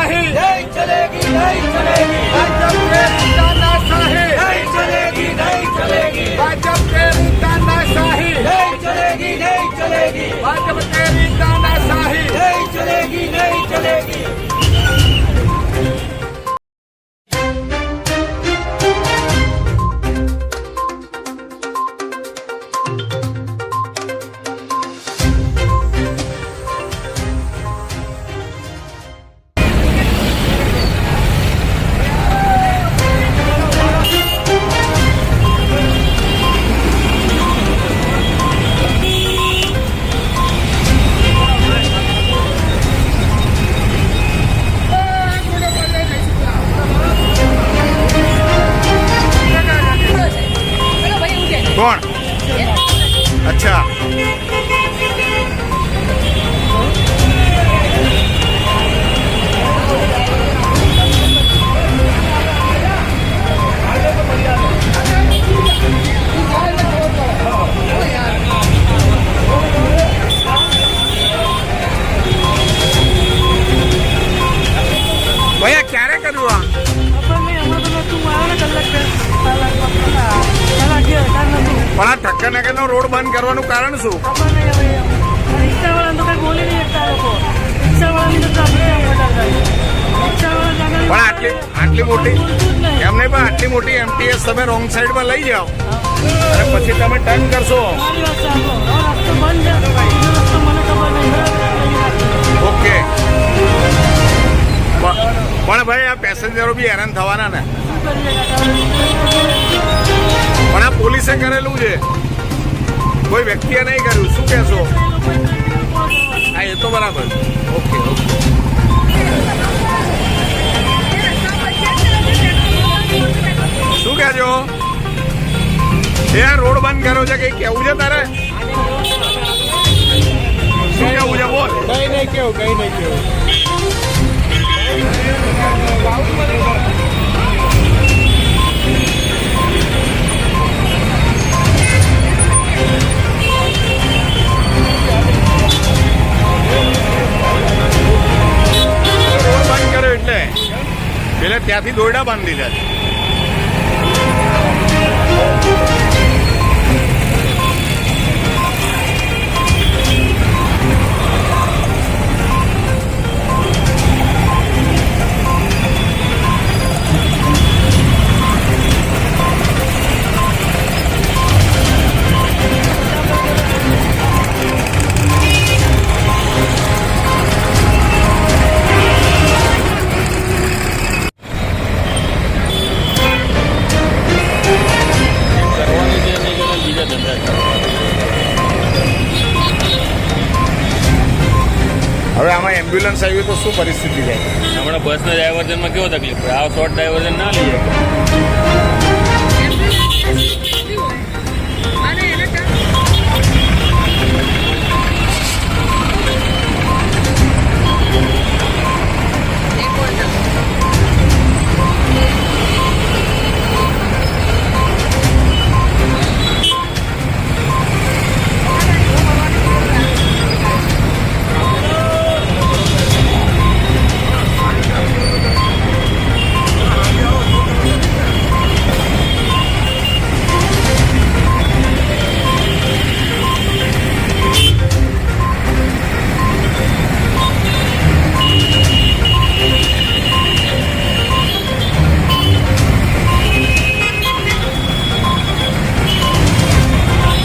तानाशाही नहीं चलेगी नहीं चलेगी भाजप तेरी तानाशाही नहीं चलेगी नहीं चलेगी भाजप तेरी तानाशाही नहीं चलेगी नहीं चलेगी भाजप तेरी तानाशाही नहीं चलेगी नहीं चलेगी। कौन? अच्छा भैया क्यारे करूँ પણ આ ઠક્કરનગરનો રોડ બંધ કરવાનું કારણ શું? પણ આટલી મોટી એમ નહીં, પણ આટલી મોટી એમટીએસ તમે રોંગ સાઈડમાં લઈ જાઓ અને પછી તમે ટર્ન કરશો. ઓકે, પણ ભાઈ આ પેસેન્જરો બી હેરાન થવાના ને. પણ આ પોલીસે કરેલું છે, કોઈ વ્યક્તિએ નહીં કર્યું. શું કહેશો? હા, એ તો બરાબર. ઓકે ઓકે, શું કહેજો? એ આ રોડ બંધ કર્યો છે, કઈ કેવું છે તારે? શું કેવું છે બોલ? કઈ નહીં કેવું, કઈ નહીં કેવું. પેલા ત્યાંથી દોરડા બાંધી દીધા છે. હવે આમાં એમ્બ્યુલન્સ આવી તો શું પરિસ્થિતિ થાય? હમણાં બસના ડાયવર્ઝનમાં કેવો તકલીફ પડે? આ શોર્ટ ડાયવર્ઝન ના લઈએ.